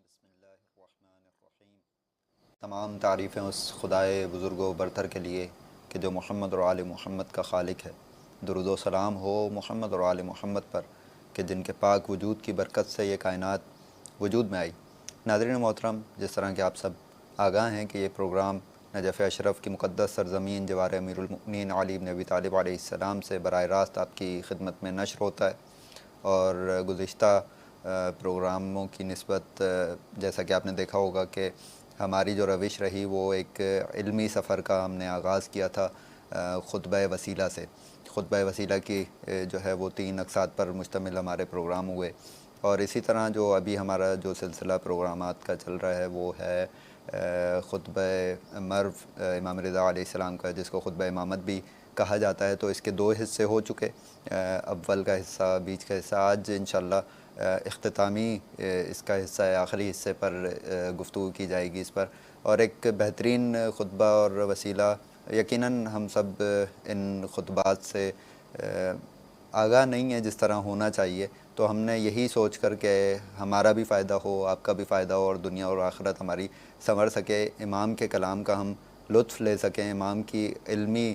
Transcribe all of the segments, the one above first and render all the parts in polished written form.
بسم اللہ الرحمن الرحیم۔ تمام تعریفیں اس خدائے بزرگ و برتر کے لیے کہ جو محمد اور آل محمد کا خالق ہے۔ درود و سلام ہو محمد اور آل محمد پر کہ جن کے پاک وجود کی برکت سے یہ کائنات وجود میں آئی۔ ناظرین محترم، جس طرح کہ آپ سب آگاہ ہیں کہ یہ پروگرام نجف اشرف کی مقدس سرزمین جوار امیر المؤمنین علی بن ابی طالب علیہ السلام سے براہ راست آپ کی خدمت میں نشر ہوتا ہے، اور گزشتہ پروگراموں کی نسبت جیسا کہ آپ نے دیکھا ہوگا کہ ہماری جو روش رہی وہ ایک علمی سفر کا ہم نے آغاز کیا تھا خطبہ وسیلہ سے۔ خطبہ وسیلہ کی جو ہے وہ 3 اقساط پر مشتمل ہمارے پروگرام ہوئے، اور اسی طرح جو ابھی ہمارا جو سلسلہ پروگرامات کا چل رہا ہے وہ ہے خطبہ مرو امام رضا علیہ السلام کا، جس کو خطبہ امامت بھی کہا جاتا ہے۔ تو اس کے 2 حصے ہو چکے، اول کا حصہ، بیچ کا حصہ۔ آج انشاءاللہ اختتامی اس کا حصہ ہے، آخری حصے پر گفتگو کی جائے گی اس پر، اور ایک بہترین خطبہ اور وسیلہ۔ یقیناً ہم سب ان خطبات سے آگاہ نہیں ہیں جس طرح ہونا چاہیے، تو ہم نے یہی سوچ کر کہ ہمارا بھی فائدہ ہو، آپ کا بھی فائدہ ہو، اور دنیا اور آخرت ہماری سنور سکے، امام کے کلام کا ہم لطف لے سکیں، امام کی علمی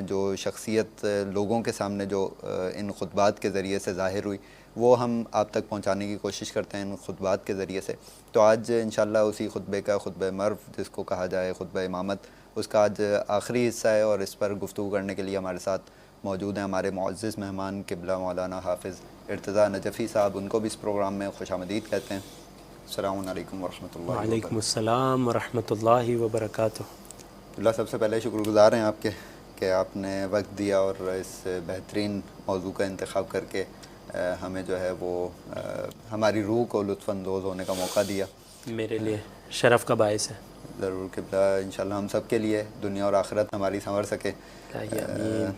جو شخصیت لوگوں کے سامنے جو ان خطبات کے ذریعے سے ظاہر ہوئی، وہ ہم آپ تک پہنچانے کی کوشش کرتے ہیں ان خطبات کے ذریعے سے۔ تو آج انشاءاللہ اسی خطبے کا، خطبہ مرو جس کو کہا جائے، خطبہ امامت، اس کا آج آخری حصہ ہے، اور اس پر گفتگو کرنے کے لیے ہمارے ساتھ موجود ہیں ہمارے معزز مہمان قبلہ مولانا حافظ ارتضیٰ نجفی صاحب۔ ان کو بھی اس پروگرام میں خوش آمدید کہتے ہیں۔ السلام علیکم ورحمۃ اللہ وبرکاتہ۔ وعلیکم السلام ورحمۃ اللہ وبرکاتہ۔ اللہ سب سے پہلے شکر گزار ہیں آپ کے کہ آپ نے وقت دیا اور اس بہترین موضوع کا انتخاب کر کے ہمیں جو ہے وہ ہماری روح کو لطف اندوز ہونے کا موقع دیا۔ میرے لیے شرف کا باعث ہے۔ ضرور قبلہ، انشاءاللہ ہم سب کے لیے دنیا اور آخرت ہماری سنور سکے۔ آمین۔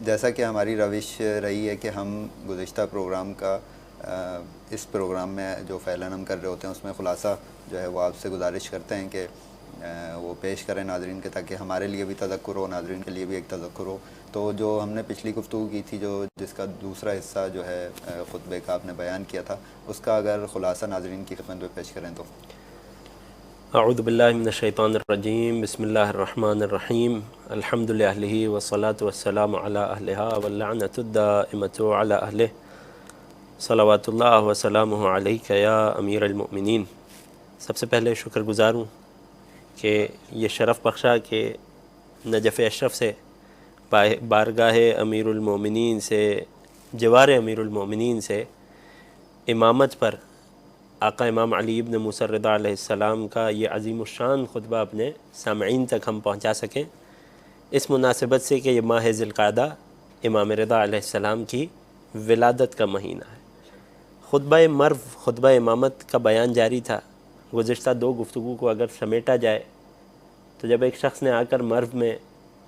جیسا کہ ہماری روش رہی ہے کہ ہم گزشتہ پروگرام کا اس پروگرام میں جو فعلاً ہم کر رہے ہوتے ہیں اس میں خلاصہ جو ہے وہ آپ سے گزارش کرتے ہیں کہ وہ پیش کریں ناظرین کے، تاکہ ہمارے لیے بھی تذکر ہو، ناظرین کے لیے بھی ایک تذکر ہو۔ تو جو ہم نے پچھلی گفتگو کی تھی، جس کا دوسرا حصہ جو ہے خطبے کا آپ نے بیان کیا تھا، اس کا اگر خلاصہ ناظرین کی خدمت میں پیش کریں تو۔ اعوذ باللہ من الشیطان الرجیم، بسم اللہ الرحمن الرحیم، الحمد للہ والصلاة والسلام علی اہلہا واللعنۃ الدائمۃ علی اہلہ، صلوات اللہ وسلامہ علیک یا امیر المؤمنین۔ سب سے پہلے شکر گزار ہوں کہ یہ شرف بخشا کہ نجف اشرف سے، بارگاہ امیر المومنین سے، جوار امیر المومنین سے امامت پر آقا امام علی ابن موسیٰ الرضا علیہ السلام کا یہ عظیم الشان خطبہ اپنے سامعین تک ہم پہنچا سکیں، اس مناسبت سے کہ یہ ماہ ذی القعدہ امام رضا علیہ السلام کی ولادت کا مہینہ ہے۔ خطبہ مرو، خطبہ امامت کا بیان جاری تھا۔ گزشتہ 2 گفتگو کو اگر سمیٹا جائے تو جب ایک شخص نے آ کر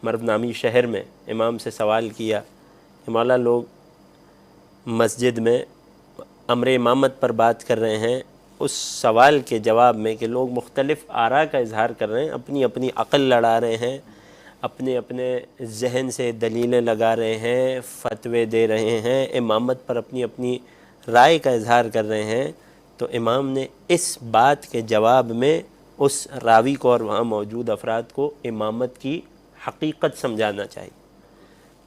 مرو نامی شہر میں امام سے سوال کیا کہ مولا، لوگ مسجد میں امر امامت پر بات کر رہے ہیں، اس سوال کے جواب میں کہ لوگ مختلف آراء کا اظہار کر رہے ہیں، اپنی اپنی عقل لڑا رہے ہیں، اپنے اپنے ذہن سے دلیلیں لگا رہے ہیں، فتوے دے رہے ہیں، امامت پر اپنی اپنی رائے کا اظہار کر رہے ہیں، تو امام نے اس بات کے جواب میں اس راوی کو اور وہاں موجود افراد کو امامت کی حقیقت سمجھانا چاہیے،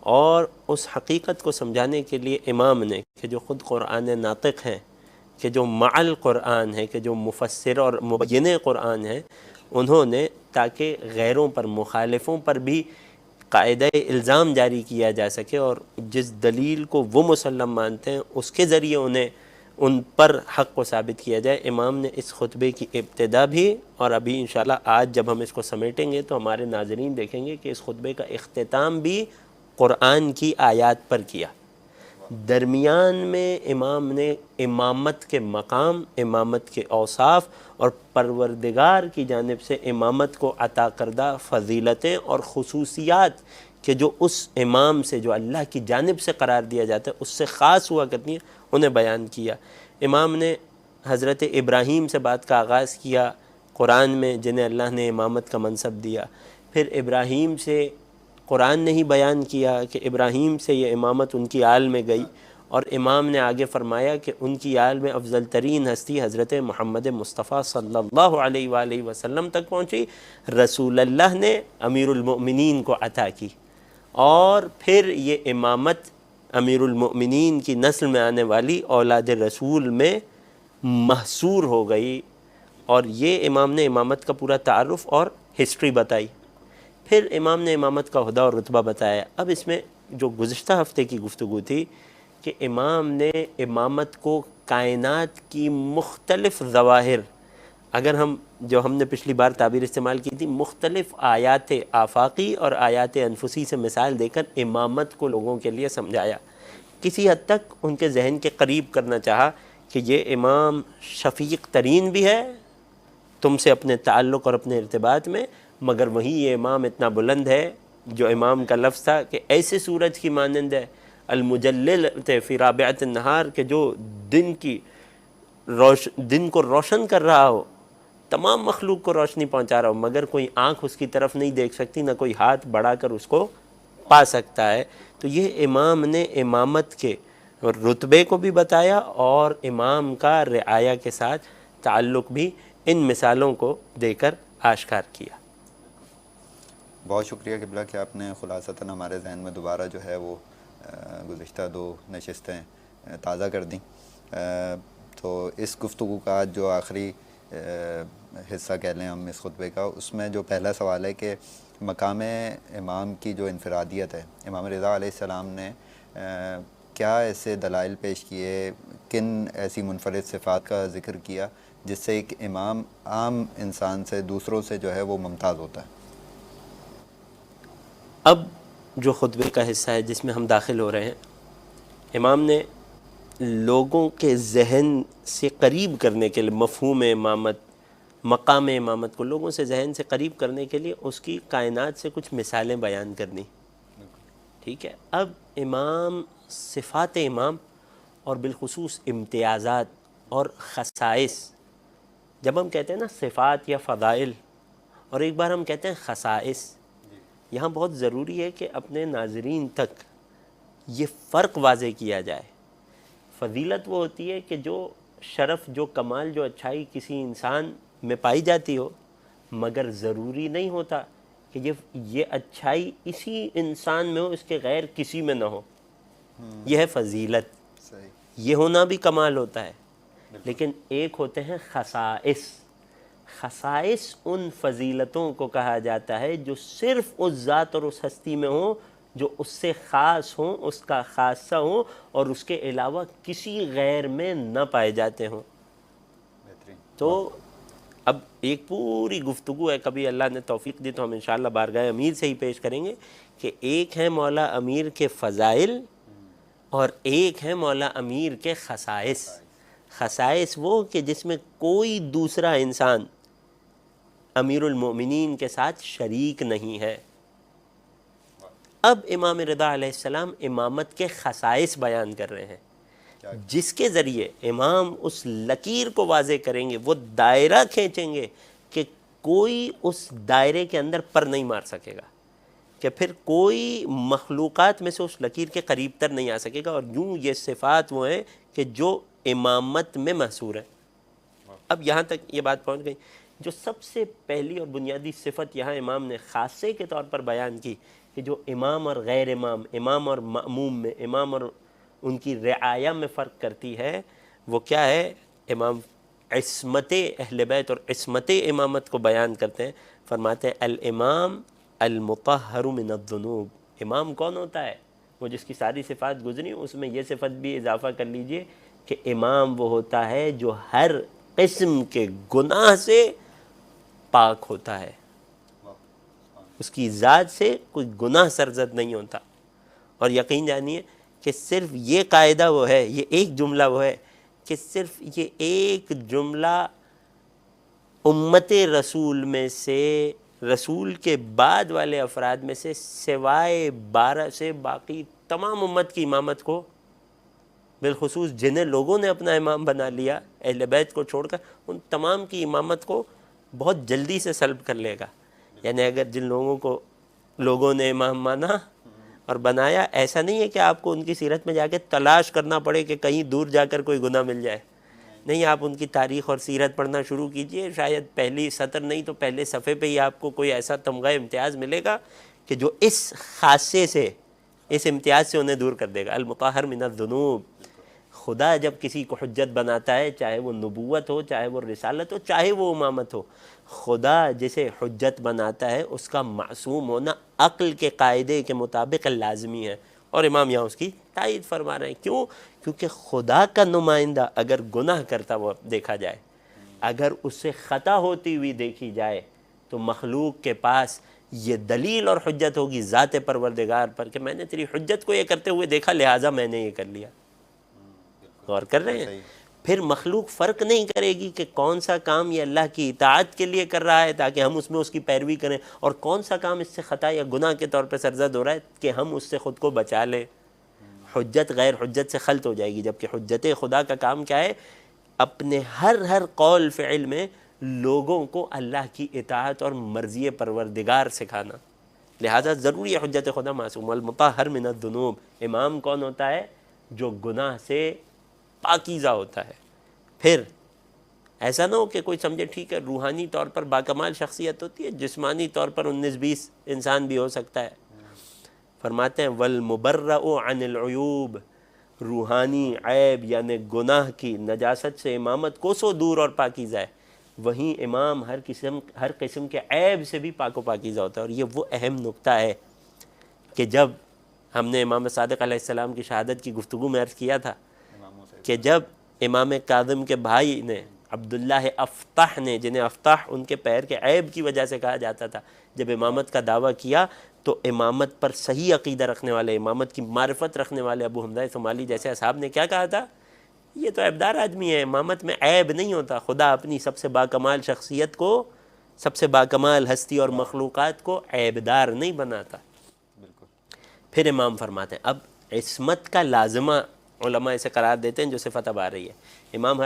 اور اس حقیقت کو سمجھانے کے لیے امام نے، کہ جو خود قرآن ناطق ہیں، کہ جو معل قرآن ہے، کہ جو مفسر اور مبین قرآن ہے، انہوں نے تاکہ غیروں پر، مخالفوں پر بھی قاعدہ الزام جاری کیا جا سکے، اور جس دلیل کو وہ مسلم مانتے ہیں اس کے ذریعے انہیں ان پر حق کو ثابت کیا جائے، امام نے اس خطبے کی ابتدا بھی، اور ابھی انشاءاللہ آج جب ہم اس کو سمیٹیں گے تو ہمارے ناظرین دیکھیں گے کہ اس خطبے کا اختتام بھی قرآن کی آیات پر کیا۔ درمیان میں امام نے امامت کے مقام، امامت کے اوصاف اور پروردگار کی جانب سے امامت کو عطا کردہ فضیلتیں اور خصوصیات کہ جو اس امام سے، جو اللہ کی جانب سے قرار دیا جاتا ہے، اس سے خاص ہوا کرتی ہیں، انہیں بیان کیا۔ امام نے حضرت ابراہیم سے بات کا آغاز کیا قرآن میں، جنہیں اللہ نے امامت کا منصب دیا، پھر ابراہیم سے قرآن نے ہی بیان کیا کہ ابراہیم سے یہ امامت ان کی آل میں گئی، اور امام نے آگے فرمایا کہ ان کی آل میں افضل ترین ہستی حضرت محمد مصطفیٰ صلی اللہ علیہ وآلہ وسلم تک پہنچی، رسول اللہ نے امیر المؤمنین کو عطا کی، اور پھر یہ امامت امیر المؤمنین کی نسل میں آنے والی اولاد رسول میں محصور ہو گئی، اور یہ امام نے امامت کا پورا تعارف اور ہسٹری بتائی۔ پھر امام نے امامت کا عہدہ اور رتبہ بتایا۔ اب اس میں جو گزشتہ ہفتے کی گفتگو تھی کہ امام نے امامت کو کائنات کی مختلف ظواہر، اگر ہم نے پچھلی بار تعبیر استعمال کی تھی، مختلف آیات آفاقی اور آیات انفسی سے مثال دے کر امامت کو لوگوں کے لیے سمجھایا، کسی حد تک ان کے ذہن کے قریب کرنا چاہا کہ یہ امام شفیق ترین بھی ہے تم سے اپنے تعلق اور اپنے ارتباط میں، مگر وہیں یہ امام اتنا بلند ہے، جو امام کا لفظ تھا کہ ایسے سورج کی مانند ہے، المجلل فی رابعۃ النہار، کہ جو دن کو روشن کر رہا ہو، تمام مخلوق کو روشنی پہنچا رہا ہو، مگر کوئی آنکھ اس کی طرف نہیں دیکھ سکتی، نہ کوئی ہاتھ بڑھا کر اس کو پا سکتا ہے۔ تو یہ امام نے امامت کے رتبے کو بھی بتایا اور امام کا رعایا کے ساتھ تعلق بھی ان مثالوں کو دے کر آشکار کیا۔ بہت شکریہ قبلہ کہ آپ نے خلاصتاً ہمارے ذہن میں دوبارہ جو ہے وہ گزشتہ 2 نشستیں تازہ کر دیں۔ تو اس گفتگو کا جو آخری حصہ کہہ لیں ہم اس خطبے کا، اس میں جو پہلا سوال ہے کہ مقام امام کی جو انفرادیت ہے، امام رضا علیہ السلام نے کیا ایسے دلائل پیش کیے، کن ایسی منفرد صفات کا ذکر کیا جس سے ایک امام عام انسان سے، دوسروں سے جو ہے وہ ممتاز ہوتا ہے؟ اب جو خطبے کا حصہ ہے جس میں ہم داخل ہو رہے ہیں، امام نے لوگوں کے ذہن سے قریب کرنے کے لیے مفہوم امامت، مقام امامت کو لوگوں سے ذہن سے قریب کرنے کے لیے اس کی کائنات سے کچھ مثالیں بیان کرنی، ٹھیک ہے۔ اب امام، صفات امام اور بالخصوص امتیازات اور خصائص، جب ہم کہتے ہیں نا صفات یا فضائل، اور ایک بار ہم کہتے ہیں خصائص، یہاں بہت ضروری ہے کہ اپنے ناظرین تک یہ فرق واضح کیا جائے۔ فضیلت وہ ہوتی ہے کہ جو شرف، جو کمال، جو اچھائی کسی انسان میں پائی جاتی ہو، مگر ضروری نہیں ہوتا کہ یہ اچھائی اسی انسان میں ہو، اس کے غیر کسی میں نہ ہو۔ یہ ہے فضیلت، یہ ہونا بھی کمال ہوتا ہے۔ لیکن ایک ہوتے ہیں خصائص۔ خصائص ان فضیلتوں کو کہا جاتا ہے جو صرف اس ذات اور اس ہستی میں ہوں، جو اس سے خاص ہوں، اس کا خاصہ ہوں، اور اس کے علاوہ کسی غیر میں نہ پائے جاتے ہوں۔ تو اب ایک پوری گفتگو ہے، کبھی اللہ نے توفیق دی تو ہم انشاءاللہ بارگاہ امیر سے ہی پیش کریں گے کہ ایک ہے مولا امیر کے فضائل اور ایک ہے مولا امیر کے خصائص۔ خصائص وہ کہ جس میں کوئی دوسرا انسان امیر المؤمنین کے ساتھ شریک نہیں ہے۔ اب امام رضا علیہ السلام امامت کے خصائص بیان کر رہے ہیں، جس کے ذریعے امام اس لکیر کو واضح کریں گے، وہ دائرہ کھینچیں گے کہ کوئی اس دائرے کے اندر پر نہیں مار سکے گا، کہ پھر کوئی مخلوقات میں سے اس لکیر کے قریب تر نہیں آ سکے گا، اور یوں یہ صفات وہ ہیں کہ جو امامت میں محصور ہے۔ اب یہاں تک یہ بات پہنچ گئی۔ جو سب سے پہلی اور بنیادی صفت یہاں امام نے خاصے کے طور پر بیان کی کہ جو امام اور غیر امام، امام اور مأموم میں، امام اور ان کی رعایا میں فرق کرتی ہے، وہ کیا ہے؟ امام عصمت اہل بیت اور عصمت امامت کو بیان کرتے ہیں، فرماتے ہیں الامام المطہر من الذنوب۔ امام کون ہوتا ہے؟ وہ جس کی ساری صفات گزری، اس میں یہ صفت بھی اضافہ کر لیجئے کہ امام وہ ہوتا ہے جو ہر قسم کے گناہ سے پاک ہوتا ہے، اس کی ذات سے کوئی گناہ سرزد نہیں ہوتا۔ اور یقین جانیے کہ صرف یہ قاعدہ وہ ہے، یہ ایک جملہ وہ ہے کہ صرف یہ ایک جملہ امت رسول میں سے، رسول کے بعد والے افراد میں سے، سوائے 12 سے باقی تمام امت کی امامت کو، بالخصوص جنہیں لوگوں نے اپنا امام بنا لیا اہل بیت کو چھوڑ کر، ان تمام کی امامت کو بہت جلدی سے سلب کر لے گا۔ یعنی اگر جن لوگوں کو لوگوں نے امام مانا، اور بنایا ایسا نہیں ہے کہ آپ کو ان کی سیرت میں جا کے تلاش کرنا پڑے کہ کہیں دور جا کر کوئی گناہ مل جائے. نہیں، آپ ان کی تاریخ اور سیرت پڑھنا شروع کیجئے، شاید پہلی سطر نہیں تو پہلے صفحے پہ ہی آپ کو کوئی ایسا تمغہ امتیاز ملے گا کہ جو اس خاصے سے، اس امتیاز سے انہیں دور کر دے گا. المطہر من الذنوب. خدا جب کسی کو حجت بناتا ہے، چاہے وہ نبوت ہو، چاہے وہ رسالت ہو، چاہے وہ امامت ہو، خدا جسے حجت بناتا ہے اس کا معصوم ہونا عقل کے قاعدے کے مطابق لازمی ہے. اور امام یہاں اس کی تائید فرما رہے ہیں. کیوں؟ کیونکہ خدا کا نمائندہ اگر گناہ کرتا ہوا دیکھا جائے، اگر اس سے خطا ہوتی ہوئی دیکھی جائے، تو مخلوق کے پاس یہ دلیل اور حجت ہوگی ذات پروردگار پر کہ میں نے تیری حجت کو یہ کرتے ہوئے دیکھا، لہٰذا میں نے یہ کر لیا. غور کر رہے ہیں؟ پھر مخلوق فرق نہیں کرے گی کہ کون سا کام یہ اللہ کی اطاعت کے لیے کر رہا ہے تاکہ ہم اس میں اس کی پیروی کریں، اور کون سا کام اس سے خطا یا گناہ کے طور پہ سرزد ہو رہا ہے کہ ہم اس سے خود کو بچا لیں. حجت غیر حجت سے خلط ہو جائے گی. جبکہ حجت خدا کا کام کیا ہے؟ اپنے ہر قول فعل میں لوگوں کو اللہ کی اطاعت اور مرضی پروردگار سکھانا. لہذا ضروری ہے حجت خدا معصوم. المطہر من الذنوب. امام کون ہوتا ہے؟ جو گناہ سے پاکیزہ ہوتا ہے. پھر ایسا نہ ہو کہ کوئی سمجھے ٹھیک ہے روحانی طور پر باکمال شخصیت ہوتی ہے، جسمانی طور پر 19-20 انسان بھی ہو سکتا ہے. فرماتے ہیں والمبرأ عن العیوب. روحانی عیب یعنی گناہ کی نجاست سے امامت کو سو دور اور پاکیزہ ہے. وہیں امام ہر قسم کے عیب سے بھی پاک و پاکیزہ ہوتا ہے. اور یہ وہ اہم نقطہ ہے کہ جب ہم نے امام صادق علیہ السلام کی شہادت کی گفتگو میں عرض کیا تھا کہ جب امام کاظم کے بھائی نے عبداللہ افطاح نے، جنہیں افطاح ان کے پیر کے عیب کی وجہ سے کہا جاتا تھا، جب امامت کا دعویٰ کیا تو امامت پر صحیح عقیدہ رکھنے والے، امامت کی معرفت رکھنے والے ابو حمزہ ثمالی جیسے اصحاب نے کیا کہا تھا؟ یہ تو عیبدار آدمی ہے، امامت میں عیب نہیں ہوتا. خدا اپنی سب سے باکمال شخصیت کو، سب سے باکمال ہستی اور مخلوقات کو عیبدار نہیں بناتا. پھر امام فرماتے ہیں اب عصمت کا لازمہ علماء اسے قرار دیتے ہیں جو صفت اب آ رہی ہے. امام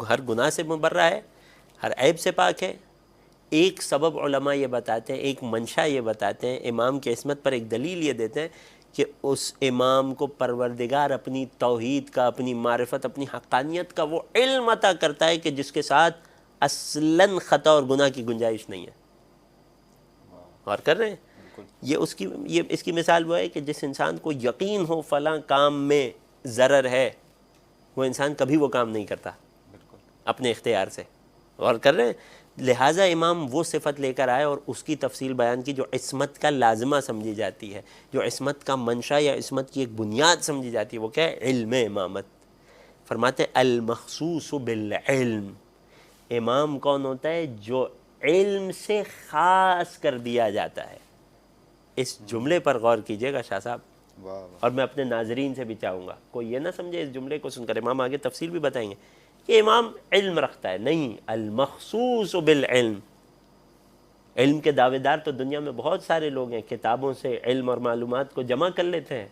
ہر گناہ سے مبرہ ہے، ہر عیب سے پاک ہے. ایک سبب علماء یہ بتاتے ہیں، ایک منشا یہ بتاتے ہیں، امام کی عصمت پر ایک دلیل یہ دیتے ہیں کہ اس امام کو پروردگار اپنی توحید کا، اپنی معرفت، اپنی حقانیت کا وہ علم عطا کرتا ہے کہ جس کے ساتھ اصلاً خطا اور گناہ کی گنجائش نہیں ہے. اور کر رہے ہیں؟ یہ اس کی مثال وہ ہے کہ جس انسان کو یقین ہو فلاں کام میں ضرر ہے، وہ انسان کبھی وہ کام نہیں کرتا اپنے اختیار سے. اور کر رہے ہیں؟ لہٰذا امام وہ صفت لے کر آئے اور اس کی تفصیل بیان کی جو عصمت کا لازمہ سمجھی جاتی ہے، جو عصمت کا منشا یا عصمت کی ایک بنیاد سمجھی جاتی ہے. وہ کیا ہے؟ علم امامت. فرماتے ہیں المخصوص بالعلم. امام کون ہوتا ہے؟ جو علم سے خاص کر دیا جاتا ہے. اس جملے پر غور کیجئے گا شاہ صاحب، اور میں اپنے ناظرین سے بھی چاہوں گا کوئی یہ نہ سمجھے اس جملے کو سن کر، امام آگے تفصیل بھی بتائیں گے کہ امام علم رکھتا ہے. نہیں، المخصوص بالعلم. علم کے دعوے دار تو دنیا میں بہت سارے لوگ ہیں، کتابوں سے علم اور معلومات کو جمع کر لیتے ہیں،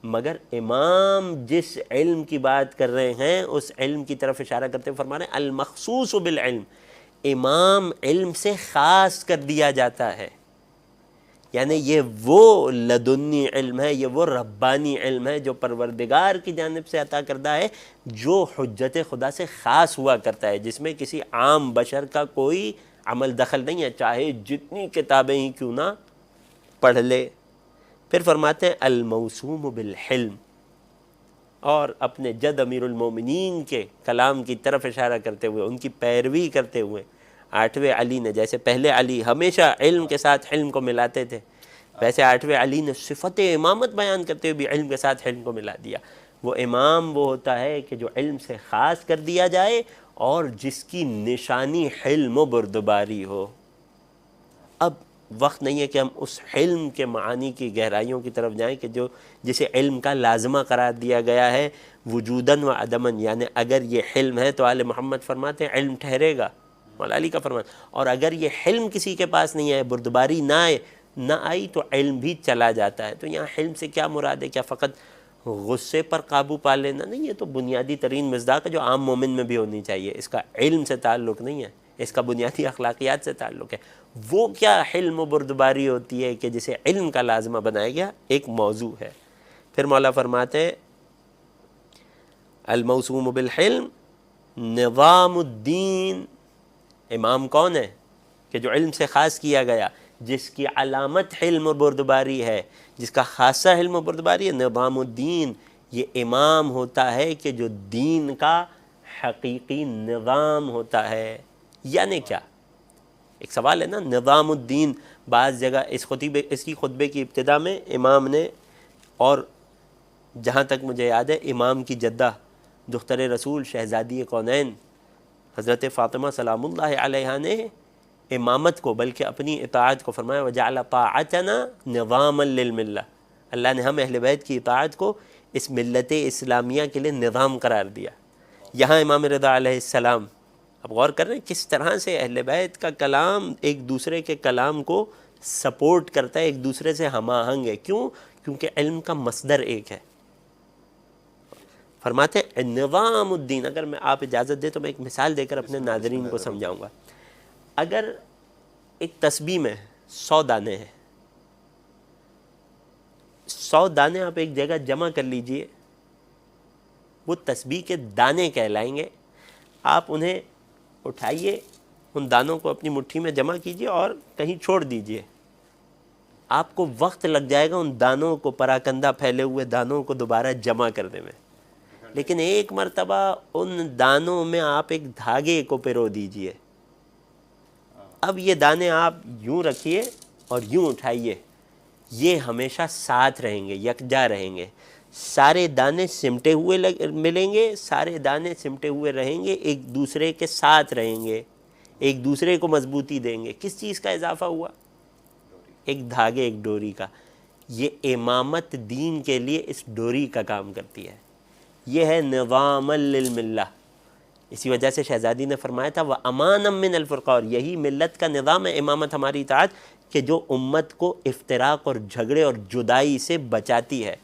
مگر امام جس علم کی بات کر رہے ہیں اس علم کی طرف اشارہ کرتے ہوئے فرما رہے ہیں المخصوص بالعلم. امام علم سے خاص کر دیا جاتا ہے، یعنی یہ وہ لدنی علم ہے، یہ وہ ربانی علم ہے جو پروردگار کی جانب سے عطا کردہ ہے، جو حجت خدا سے خاص ہوا کرتا ہے، جس میں کسی عام بشر کا کوئی عمل دخل نہیں ہے، چاہے جتنی کتابیں ہی کیوں نہ پڑھ لے. پھر فرماتے ہیں الموسوم بالحلم. اور اپنے جد امیر المومنین کے کلام کی طرف اشارہ کرتے ہوئے، ان کی پیروی کرتے ہوئے، 8ویں علی نے، جیسے پہلے علی ہمیشہ علم کے ساتھ حلم کو ملاتے تھے، ویسے 8ویں علی نے صفت امامت بیان کرتے ہوئے بھی علم کے ساتھ حلم کو ملا دیا. وہ امام وہ ہوتا ہے کہ جو علم سے خاص کر دیا جائے اور جس کی نشانی حلم و بردباری ہو. اب وقت نہیں ہے کہ ہم اس حلم کے معانی کی گہرائیوں کی طرف جائیں کہ جسے علم کا لازمہ قرار دیا گیا ہے وجوداً و عدماً. یعنی اگر یہ حلم ہے تو آل محمد فرماتے ہیں علم ٹھہرے گا، مولا علی کا فرمان. اور اگر یہ حلم کسی کے پاس نہیں ہے، بردباری نہ آئی تو علم بھی چلا جاتا ہے. تو یہاں حلم سے کیا مراد ہے؟ کیا فقط غصے پر قابو پا لینا؟ نہیں، یہ تو بنیادی ترین مصداق ہے جو عام مومن میں بھی ہونی چاہیے. اس کا علم سے تعلق نہیں ہے، اس کا بنیادی اخلاقیات سے تعلق ہے. وہ کیا حلم و بردباری ہوتی ہے کہ جسے علم کا لازمہ بنایا گیا ایک موضوع ہے. پھر مولا فرماتے ہیں الموسوم بالحلم نظام الدین. امام کون ہے کہ جو علم سے خاص کیا گیا، جس کی علامت حلم و بردباری ہے، جس کا خاصہ حلم و بردباری ہے. نظام الدین، یہ امام ہوتا ہے کہ جو دین کا حقیقی نظام ہوتا ہے. یعنی کیا؟ ایک سوال ہے نا. نظام الدین بعض جگہ اس کی خطبے کی ابتدا میں امام نے، اور جہاں تک مجھے یاد ہے امام کی جدہ دختر رسول شہزادی کونین حضرت فاطمہ سلام اللہ علیہا نے امامت کو بلکہ اپنی اطاعت کو فرمایا وجعل طاعتنا نظاما للملہ. اللہ نے ہم اہل بیت کی اطاعت کو اس ملت اسلامیہ کے لیے نظام قرار دیا. یہاں امام رضا علیہ السلام، اب غور کر رہے ہیں کس طرح سے اہل بیت کا کلام ایک دوسرے کے کلام کو سپورٹ کرتا ہے، ایک دوسرے سے ہم آہنگ ہے. کیوں؟ کیونکہ علم کا مصدر ایک ہے. فرماتے ہیں نظام الدین. اگر میں آپ اجازت دیں تو میں ایک مثال دے کر اپنے ناظرین کو سمجھاؤں گا. اگر ایک تسبیح میں 100 دانے ہیں، 100 دانے آپ ایک جگہ جمع کر لیجئے، وہ تسبیح کے دانے کہلائیں گے. آپ انہیں اٹھائیے، ان دانوں کو اپنی مٹھی میں جمع کیجئے اور کہیں چھوڑ دیجئے. آپ کو وقت لگ جائے گا ان دانوں کو، پراکندہ پھیلے ہوئے دانوں کو دوبارہ جمع کرنے میں. لیکن ایک مرتبہ ان دانوں میں آپ ایک دھاگے کو پرو دیجئے. اب یہ دانے آپ یوں رکھیے اور یوں اٹھائیے، یہ ہمیشہ ساتھ رہیں گے، یکجا رہیں گے. سارے دانے سمٹے ہوئے ملیں گے، سارے دانے سمٹے ہوئے رہیں گے، ایک دوسرے کے ساتھ رہیں گے، ایک دوسرے کو مضبوطی دیں گے. کس چیز کا اضافہ ہوا؟ ایک دھاگے، ایک ڈوری کا. یہ امامت دین کے لیے اس ڈوری کا کام کرتی ہے. یہ ہے نظام للملہ. اسی وجہ سے شہزادی نے فرمایا تھا وَأَمَانًا مِّنَ الْفُرْقَانِ. یہی ملت کا نظام ہے امامت، ہماری اطاعت، کہ جو امت کو افتراق اور جھگڑے اور جدائی سے بچاتی ہے.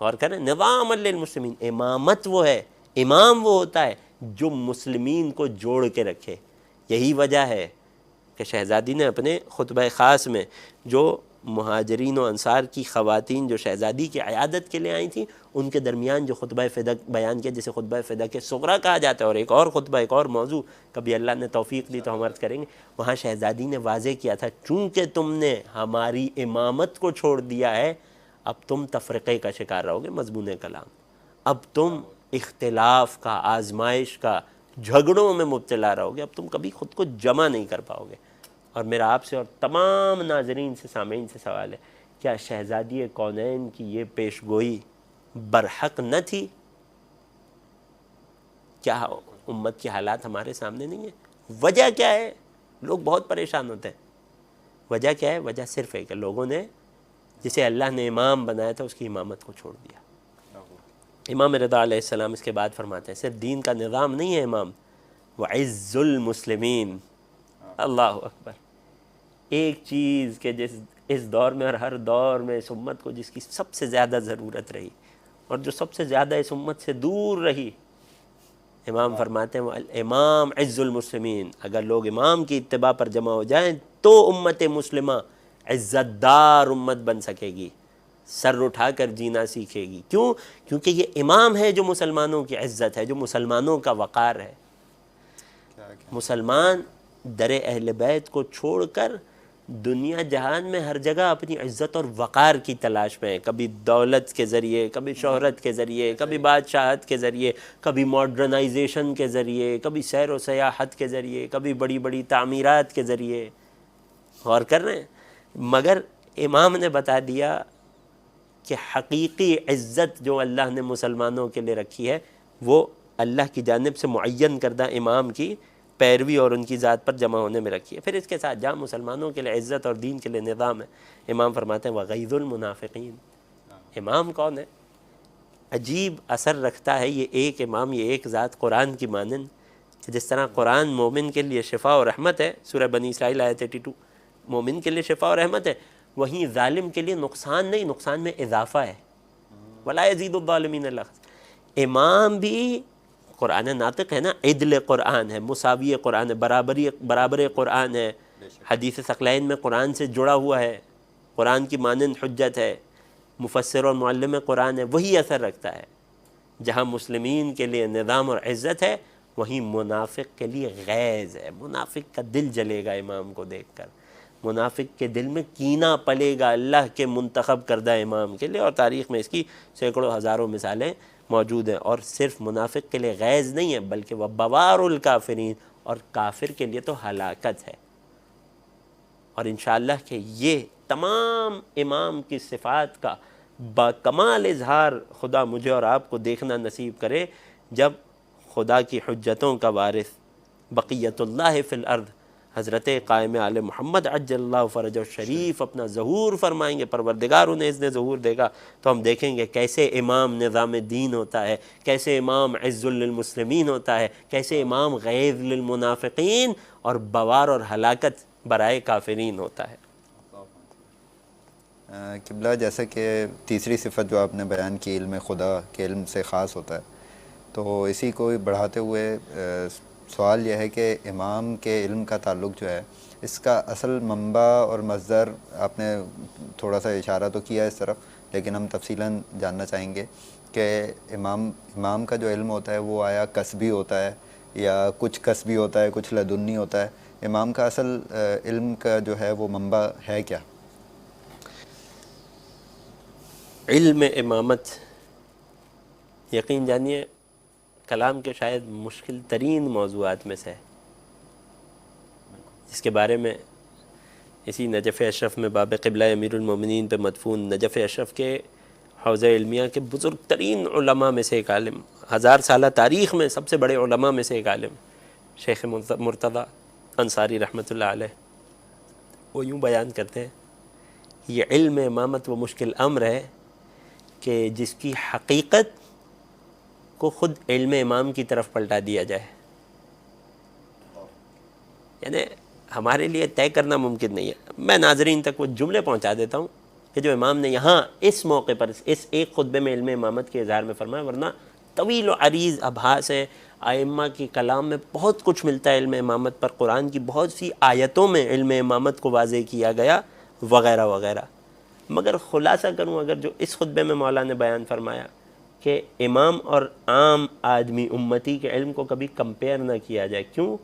اور کریں نظام للمسلمین. امامت وہ ہے، امام وہ ہوتا ہے جو مسلمین کو جوڑ کے رکھے. یہی وجہ ہے کہ شہزادی نے اپنے خطبہ خاص میں جو مہاجرین و انصار کی خواتین جو شہزادی کی عیادت کے لیے آئی تھیں، ان کے درمیان جو خطبہ فدق بیان کیا، جسے خطبہ فدق صغریٰ کہا جاتا ہے، اور ایک اور خطبہ، ایک اور موضوع کبھی اللہ نے توفیق دی تو ہم عرض کریں گے. وہاں شہزادی نے واضح کیا تھا چونکہ تم نے ہماری امامت کو چھوڑ دیا ہے، اب تم تفرقے کا شکار رہو گے. مضمون کلام، اب تم اختلاف کا، آزمائش کا، جھگڑوں میں مبتلا رہو گے، اب تم کبھی خود کو جمع نہیں کر پاؤ گے. اور میرا آپ سے اور تمام ناظرین سے، سامعین سے سوال ہے، کیا شہزادی کونین کی یہ پیش گوئی برحق نہ تھی؟ کیا امت کے حالات ہمارے سامنے نہیں ہیں؟ وجہ کیا ہے؟ لوگ بہت پریشان ہوتے ہیں. وجہ کیا ہے؟ وجہ صرف ہے کہ لوگوں نے جسے اللہ نے امام بنایا تھا اس کی امامت کو چھوڑ دیا. امام رضا علیہ السلام اس کے بعد فرماتے ہیں صرف دین کا نظام نہیں ہے امام، وعز المسلمین. اللہ اکبر. ایک چیز کہ اس دور میں اور ہر دور میں اس امت کو جس کی سب سے زیادہ ضرورت رہی اور جو سب سے زیادہ اس امت سے دور رہی، امام فرماتے ہیں وہ امام عز المسلمین. اگر لوگ امام کی اتباع پر جمع ہو جائیں تو امت مسلمہ عزت دار امت بن سکے گی، سر اٹھا کر جینا سیکھے گی. کیوں؟ کیونکہ یہ امام ہے جو مسلمانوں کی عزت ہے، جو مسلمانوں کا وقار ہے. مسلمان در اہل بیت کو چھوڑ کر دنیا جہان میں ہر جگہ اپنی عزت اور وقار کی تلاش میں ہے. کبھی دولت کے ذریعے، کبھی شہرت کے ذریعے، کبھی بادشاہت کے ذریعے، کبھی ماڈرنائزیشن کے ذریعے، کبھی سیر و سیاحت کے ذریعے، کبھی بڑی بڑی تعمیرات کے ذریعے. غور کر رہے ہیں؟ مگر امام نے بتا دیا کہ حقیقی عزت جو اللہ نے مسلمانوں کے لیے رکھی ہے وہ اللہ کی جانب سے معین کردہ امام کی پیروی اور ان کی ذات پر جمع ہونے میں رکھی ہے. پھر اس کے ساتھ جہاں مسلمانوں کے لیے عزت اور دین کے لیے نظام ہے، امام فرماتے ہیں وغیظ المنافقین. امام کون ہے؟ عجیب اثر رکھتا ہے یہ ایک امام، یہ ایک ذات قرآن کی مانند. جس طرح قرآن مومن کے لیے شفا و رحمت ہے، سورہ بنی اسرائیل آیت 82، مومن کے لیے شفا و رحمت ہے، وہیں ظالم کے لیے نقصان نہیں، نقصان میں اضافہ ہے. ولا یزید الظالمین الا خسارا. امام بھی قرآن ناطق ہے نا، عدل قرآن ہے، مساوی قرآن ہے، برابر قرآن ہے، حدیث ثقلین میں قرآن سے جڑا ہوا ہے، قرآن کی مانند حجت ہے، مفسر اور معلم قرآن ہے، وہی اثر رکھتا ہے۔ جہاں مسلمین کے لیے نظام اور عزت ہے، وہیں منافق کے لیے غیظ ہے۔ منافق کا دل جلے گا امام کو دیکھ کر، منافق کے دل میں کینہ پلے گا اللہ کے منتخب کردہ امام کے لیے، اور تاریخ میں اس کی سینکڑوں ہزاروں مثالیں موجود ہیں۔ اور صرف منافق کے لیے غیظ نہیں ہے، بلکہ وہ بوار الکافرین، اور کافر کے لیے تو ہلاکت ہے۔ اور انشاءاللہ کہ یہ تمام امام کی صفات کا باکمال اظہار خدا مجھے اور آپ کو دیکھنا نصیب کرے، جب خدا کی حجتوں کا وارث بقیت اللہ فی الارض حضرت قائم آل محمد عجل اللہ فرج الشریف اپنا ظہور فرمائیں گے، پروردگار انہیں اذن ظہور دے گا، تو ہم دیکھیں گے کیسے امام نظام دین ہوتا ہے، کیسے امام عز للمسلمین ہوتا ہے، کیسے امام غیظ للمنافقین اور بوار اور ہلاکت برائے کافرین ہوتا ہے۔ قبلہ، جیسے کہ تیسری صفت جو آپ نے بیان کی علم خدا کے علم سے خاص ہوتا ہے، تو اسی کو بڑھاتے ہوئے سوال یہ ہے کہ امام کے علم کا تعلق جو ہے، اس کا اصل منبع اور مصدر آپ نے تھوڑا سا اشارہ تو کیا اس طرف، لیکن ہم تفصیلاً جاننا چاہیں گے کہ امام کا جو علم ہوتا ہے وہ آیا کسبی ہوتا ہے یا کچھ کسبی ہوتا ہے، کچھ لدنی ہوتا ہے؟ امام کا اصل علم کا جو ہے وہ منبع ہے کیا؟ علم امامت یقین جانیے کلام کے شاید مشکل ترین موضوعات میں سے ہے، جس کے بارے میں اسی نجف اشرف میں باب قبلہ امیر المومنین پہ مدفون نجف اشرف کے حوزہ علمیہ کے بزرگ ترین علماء میں سے ایک عالم، 1000 سالہ تاریخ میں سب سے بڑے علماء میں سے ایک عالم شیخ مرتضیٰ انصاری رحمۃ اللہ علیہ، وہ یوں بیان کرتے ہیں، یہ علم امامت وہ مشکل امر ہے کہ جس کی حقیقت کو خود علم امام کی طرف پلٹا دیا جائے، یعنی ہمارے لیے طے کرنا ممکن نہیں ہے۔ میں ناظرین تک وہ جملے پہنچا دیتا ہوں کہ جو امام نے یہاں اس موقع پر اس ایک خطبے میں علم امامت کے اظہار میں فرمایا، ورنہ طویل و عریض ابحاث ہیں، ائمہ کی کلام میں بہت کچھ ملتا ہے علم امامت پر، قرآن کی بہت سی آیتوں میں علم امامت کو واضح کیا گیا وغیرہ وغیرہ۔ مگر خلاصہ کروں، اگر جو اس خطبے میں مولا نے بیان فرمایا کہ امام اور عام آدمی امتی کے علم کو کبھی کمپیئر نہ کیا جائے، کیوں؟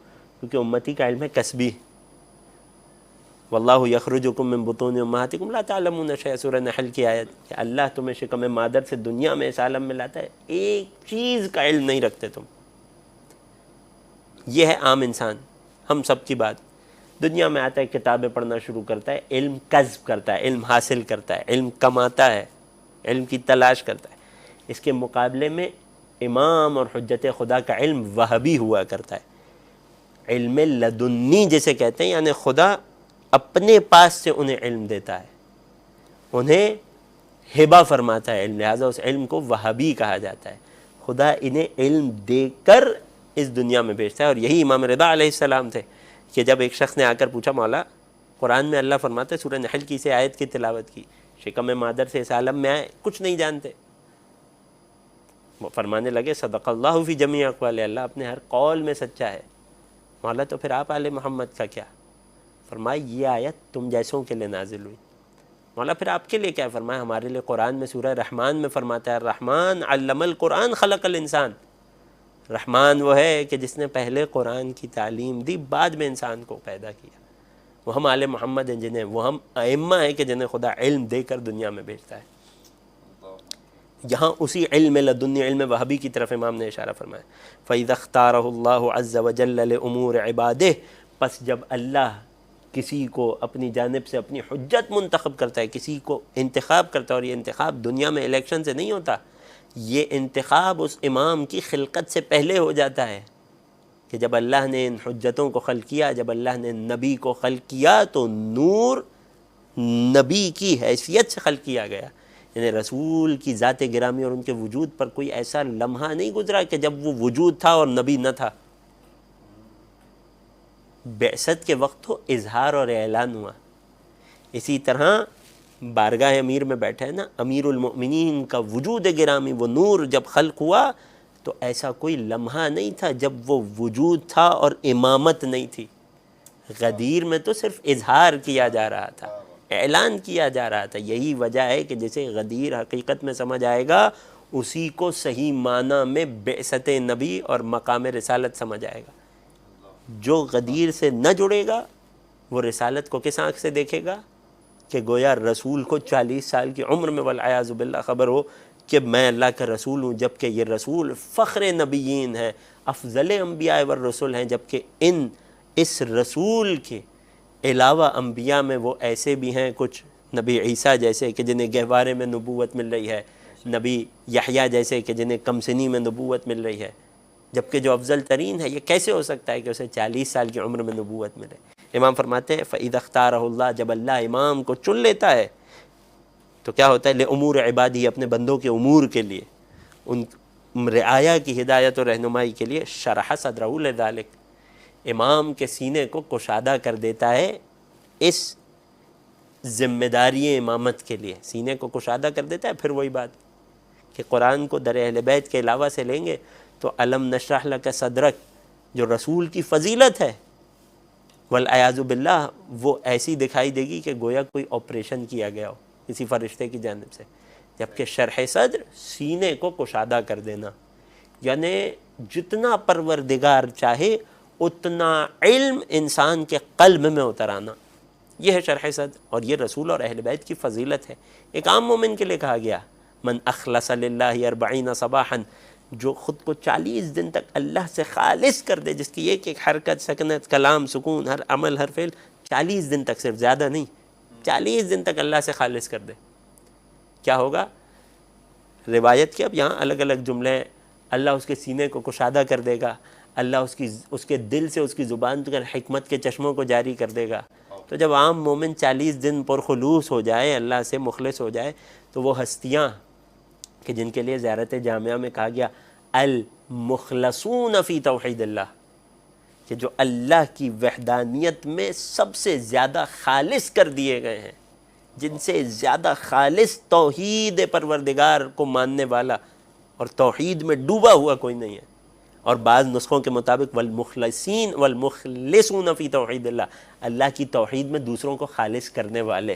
کیونکہ امتی کا علم ہے کسبی، واللہ یخرجکم من بطون امہاتکم لا تعلمون شیئا، سورہ نحل کی آیت کہ اللہ تمہیں شکم مادر سے دنیا میں اس عالم میں لاتا ہے، ایک چیز کا علم نہیں رکھتے تم۔ یہ ہے عام انسان، ہم سب کی بات۔ دنیا میں آتا ہے، کتابیں پڑھنا شروع کرتا ہے، علم کسب کرتا ہے، علم حاصل کرتا ہے، علم کماتا ہے، علم کی تلاش کرتا ہے۔ اس کے مقابلے میں امام اور حجت خدا کا علم وہبی ہوا کرتا ہے، علم لدنی جسے کہتے ہیں، یعنی خدا اپنے پاس سے انہیں علم دیتا ہے، انہیں ہبہ فرماتا ہے علم، لہٰذا اس علم کو وہبی کہا جاتا ہے۔ خدا انہیں علم دے کر اس دنیا میں بھیجتا ہے، اور یہی امام رضا علیہ السلام تھے کہ جب ایک شخص نے آ کر پوچھا، مولا قرآن میں اللہ فرماتا ہے، سورہ نحل کی سے آیت کی تلاوت کی، شکم مادر سے اس عالم میں آئے، کچھ نہیں جانتے، وہ فرمانے لگے صدق اللہ فی جمیع اقوالہ، اللہ اپنے ہر قول میں سچا ہے۔ مولا تو پھر آپ آل محمد کا کیا؟ فرمایا یہ آیت تم جیسوں کے لیے نازل ہوئی۔ مولا پھر آپ کے لیے کیا؟ فرمایا ہمارے لیے قرآن میں سورہ رحمان میں فرماتا ہے الرحمن علم القرآن خلق الانسان، رحمان وہ ہے کہ جس نے پہلے قرآن کی تعلیم دی، بعد میں انسان کو پیدا کیا۔ وہ ہم آل محمد ہیں جنہیں، وہ ہم ائمہ ہیں کہ جنہیں خدا علم دے کر دنیا میں بھیجتا ہے۔ یہاں اسی علم لدنی، علم وہبی کی طرف امام نے اشارہ فرمایا، فَإِذَا اخْتَارَهُ اللَّهُ عَزَّ وَجَلَّ لِأُمُورِ عِبَادِهِ، پس جب اللہ کسی کو اپنی جانب سے اپنی حجت منتخب کرتا ہے، کسی کو انتخاب کرتا ہے، اور یہ انتخاب دنیا میں الیکشن سے نہیں ہوتا، یہ انتخاب اس امام کی خلقت سے پہلے ہو جاتا ہے کہ جب اللہ نے ان حجتوں کو خلق کیا، جب اللہ نے نبی کو خلق کیا، تو نور نبی کی حیثیت سے خلق کیا گیا، یعنی رسول کی ذات گرامی اور ان کے وجود پر کوئی ایسا لمحہ نہیں گزرا کہ جب وہ وجود تھا اور نبی نہ تھا۔ بعثت کے وقت تو اظہار اور اعلان ہوا۔ اسی طرح بارگاہ امیر میں بیٹھے نا، امیر المؤمنین کا وجود گرامی، وہ نور جب خلق ہوا تو ایسا کوئی لمحہ نہیں تھا جب وہ وجود تھا اور امامت نہیں تھی. غدیر میں تو صرف اظہار کیا جا رہا تھا، اعلان کیا جا رہا تھا. یہی وجہ ہے کہ جسے غدیر حقیقت میں سمجھ آئے گا اسی کو صحیح معنی میں بعثت نبی اور مقام رسالت سمجھ آئے گا. جو غدیر سے نہ جڑے گا وہ رسالت کو کس آنکھ سے دیکھے گا کہ گویا رسول کو 40 سال کی عمر میں والعیاذ باللہ خبر ہو کہ میں اللہ کا رسول ہوں، جبکہ یہ رسول فخر نبیین ہے، افضل انبیاء والرسل ہیں، جبکہ اس رسول کے علاوہ انبیاء میں وہ ایسے بھی ہیں کچھ نبی عیسیٰ جیسے کہ جنہیں گہوارے میں نبوت مل رہی ہے، نبی یحییٰ جیسے کہ جنہیں کمسنی میں نبوت مل رہی ہے، جبکہ جو افضل ترین ہے یہ کیسے ہو سکتا ہے کہ اسے 40 سال کی عمر میں نبوت ملے. امام فرماتے ہیں فَإِذَا اخْتَارَهُ اللَّهُ، جب اللہ امام کو چن لیتا ہے تو کیا ہوتا ہے لِأُمُورِ عِبَادِهِ، اپنے بندوں کے امور کے لیے، ان رعایا کی ہدایت و رہنمائی کے لیے، شرح صدرہ لذالک، امام کے سینے کو کشادہ کر دیتا ہے اس ذمہ داری امامت کے لیے، سینے کو کشادہ کر دیتا ہے. پھر وہی بات کہ قرآن کو در اہل بیت کے علاوہ سے لیں گے تو الم نشرح لک صدرک جو رسول کی فضیلت ہے والعیاذ باللہ وہ ایسی دکھائی دے گی کہ گویا کوئی آپریشن کیا گیا ہو کسی فرشتے کی جانب سے، جبکہ شرح صدر سینے کو کشادہ کر دینا، یعنی جتنا پروردگار چاہے اتنا علم انسان کے قلب میں اتر آنا، یہ ہے شرح صدر. اور یہ رسول اور اہل بیت کی فضیلت ہے. ایک عام مومن کے لیے کہا گیا من اخلص للہ 40 صباحا، جو خود کو 40 دن تک اللہ سے خالص کر دے، جس کی ایک ایک حرکت، سکنت، کلام، سکون، ہر عمل، ہر فعل 40 دن تک، صرف زیادہ نہیں، 40 دن تک اللہ سے خالص کر دے، کیا ہوگا؟ روایت کی اب یہاں الگ الگ جملے، اللہ اس کے سینے کو کشادہ کر دے گا، اللہ اس کے دل سے، اس کی زبان پر حکمت کے چشموں کو جاری کر دے گا. تو جب عام مومن 40 دن پرخلوص ہو جائے، اللہ سے مخلص ہو جائے، تو وہ ہستیاں کہ جن کے لیے زیارت جامعہ میں کہا گیا المخلصون فی توحید اللہ، کہ جو اللہ کی وحدانیت میں سب سے زیادہ خالص کر دیے گئے ہیں، جن سے زیادہ خالص توحید پروردگار کو ماننے والا اور توحید میں ڈوبا ہوا کوئی نہیں ہے. اور بعض نسخوں کے مطابق والمخلصون فی توحید اللہ، اللہ کی توحید میں دوسروں کو خالص کرنے والے.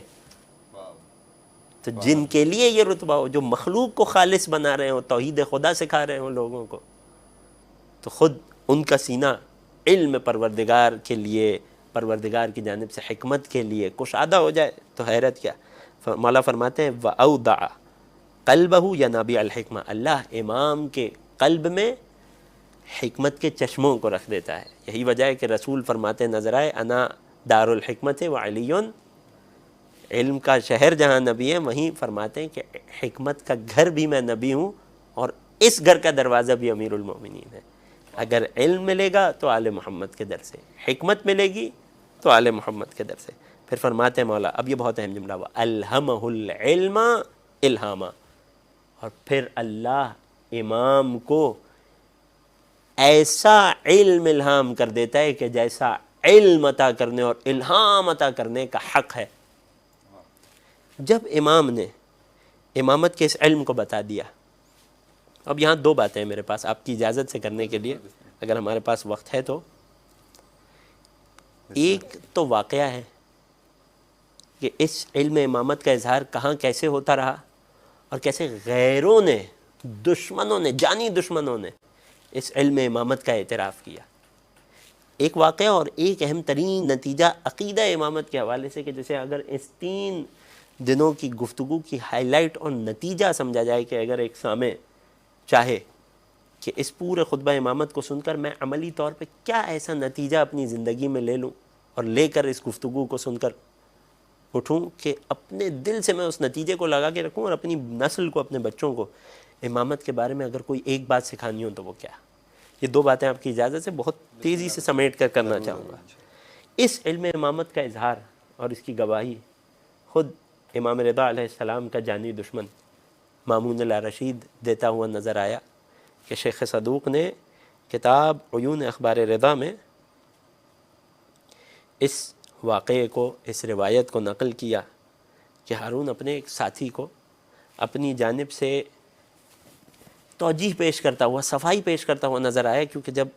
تو جن کے لیے یہ رتبہ ہو، جو مخلوق کو خالص بنا رہے ہوں، توحید خدا سکھا رہے ہوں لوگوں کو، تو خود ان کا سینہ علم پروردگار کے لیے، پروردگار کی جانب سے حکمت کے لیے کشادہ ہو جائے تو حیرت کیا. مولا فرماتے ہیں وَأَوْدَعَ قَلْبَهُ يَنَابِعَ الْحِكْمَةِ، اللہ امام کے قلب میں حکمت کے چشموں کو رکھ دیتا ہے. یہی وجہ ہے کہ رسول فرماتے نظر آئے انا دار الحکمت و علی، علم کا شہر جہاں نبی ہے وہیں فرماتے ہیں کہ حکمت کا گھر بھی میں نبی ہوں اور اس گھر کا دروازہ بھی امیر المومنین ہے. اگر علم ملے گا تو آل محمد کے در سے، حکمت ملے گی تو آل محمد کے در سے. پھر فرماتے ہیں مولا، اب یہ بہت اہم جملہ ہوا، الہمہ العلم الہاما، اور پھر اللہ امام کو ایسا علم الہام کر دیتا ہے کہ جیسا علم عطا کرنے اور الہام عطا کرنے کا حق ہے. جب امام نے امامت کے اس علم کو بتا دیا، اب یہاں دو باتیں ہیں میرے پاس آپ کی اجازت سے کرنے کے لیے، اگر ہمارے پاس وقت ہے تو. ایک تو واقعہ ہے کہ اس علم امامت کا اظہار کہاں کیسے ہوتا رہا اور کیسے غیروں نے، دشمنوں نے، جانی دشمنوں نے اس علم امامت کا اعتراف کیا. ایک واقعہ اور ایک اہم ترین نتیجہ عقیدہ امامت کے حوالے سے، کہ جسے اگر اس 3 دنوں کی گفتگو کی ہائی لائٹ اور نتیجہ سمجھا جائے، کہ اگر ایک سامع چاہے کہ اس پورے خطبہ امامت کو سن کر میں عملی طور پہ کیا ایسا نتیجہ اپنی زندگی میں لے لوں اور لے کر اس گفتگو کو سن کر اٹھوں کہ اپنے دل سے میں اس نتیجے کو لگا کے رکھوں اور اپنی نسل کو، اپنے بچوں کو امامت کے بارے میں اگر کوئی ایک بات سکھانی ہو تو وہ کیا. یہ 2 باتیں آپ کی اجازت سے بہت تیزی سے سمیٹ کر کرنا چاہوں گا. اس علم امامت کا اظہار اور اس کی گواہی خود امام رضا علیہ السلام کا جانی دشمن مامون اللہ رشید دیتا ہوا نظر آیا، کہ شیخ صدوق نے کتاب عیون اخبار رضا میں اس واقعے کو، اس روایت کو نقل کیا کہ ہارون اپنے ایک ساتھی کو اپنی جانب سے توجیہ پیش کرتا ہوا، صفائی پیش کرتا ہوا نظر آیا، کیونکہ جب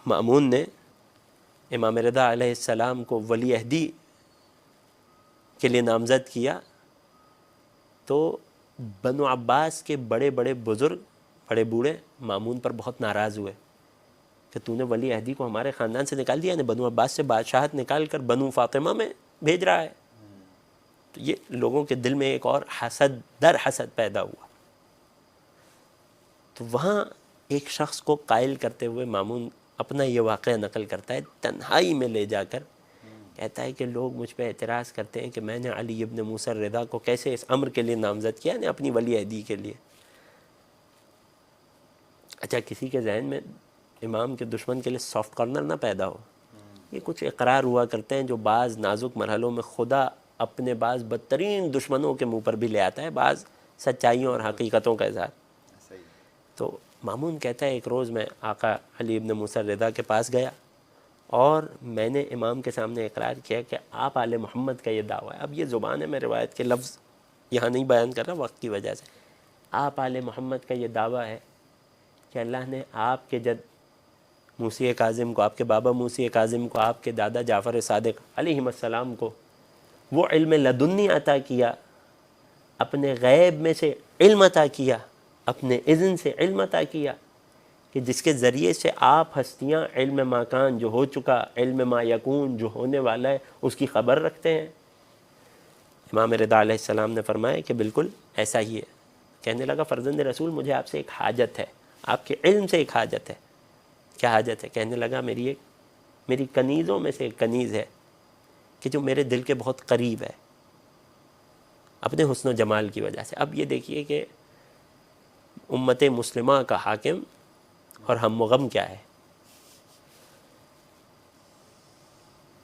مأمون نے امام رضا علیہ السلام کو ولی عہدی کے لیے نامزد کیا تو بنو عباس کے بڑے بڑے بزرگ، بڑے بوڑھے مأمون پر بہت ناراض ہوئے کہ تو نے ولی عہدی کو ہمارے خاندان سے نکال دیا، یعنی بنو عباس سے بادشاہت نکال کر بنو فاطمہ میں بھیج رہا ہے. تو یہ لوگوں کے دل میں ایک اور حسد در حسد پیدا ہوا. تو وہاں ایک شخص کو قائل کرتے ہوئے مامون اپنا یہ واقعہ نقل کرتا ہے، تنہائی میں لے جا کر کہتا ہے کہ لوگ مجھ پہ اعتراض کرتے ہیں کہ میں نے علی ابن موسیٰ الرضا کو کیسے اس امر کے لیے نامزد کیا، نے اپنی ولی عہدی کے لیے. اچھا، کسی کے ذہن میں امام کے دشمن کے لیے سافٹ کارنر نہ پیدا ہو. یہ کچھ اقرار ہوا کرتے ہیں جو بعض نازک مرحلوں میں خدا اپنے بعض بدترین دشمنوں کے منہ پر بھی لے آتا ہے، بعض سچائیوں اور حقیقتوں کا اظہار. تو مامون کہتا ہے ایک روز میں آقا علی ابن موسیٰ الرضا کے پاس گیا اور میں نے امام کے سامنے اقرار کیا کہ آپ آل محمد کا یہ دعویٰ ہے. اب یہ زبان ہے، میں روایت کے لفظ یہاں نہیں بیان کر رہا وقت کی وجہ سے. آپ آل محمد کا یہ دعویٰ ہے کہ اللہ نے آپ کے جد موسی کاظم کو، آپ کے بابا موسی کاظم کو، آپ کے دادا جعفر صادق علیہ السلام کو وہ علم لدنی عطا کیا، اپنے غیب میں سے علم عطا کیا، اپنے اذن سے علم عطا کیا، کہ جس کے ذریعے سے آپ ہستیاں علم ماکان جو ہو چکا، علم ما یکون جو ہونے والا ہے، اس کی خبر رکھتے ہیں. امام رضا علیہ السلام نے فرمایا کہ بالکل ایسا ہی ہے. کہنے لگا فرزند رسول مجھے آپ سے ایک حاجت ہے، آپ کے علم سے ایک حاجت ہے. کیا حاجت ہے؟ کہنے لگا میری کنیزوں میں سے ایک کنیز ہے کہ جو میرے دل کے بہت قریب ہے اپنے حسن و جمال کی وجہ سے. اب یہ دیکھیے کہ امت مسلمہ کا حاکم اور ہم غم کیا ہے.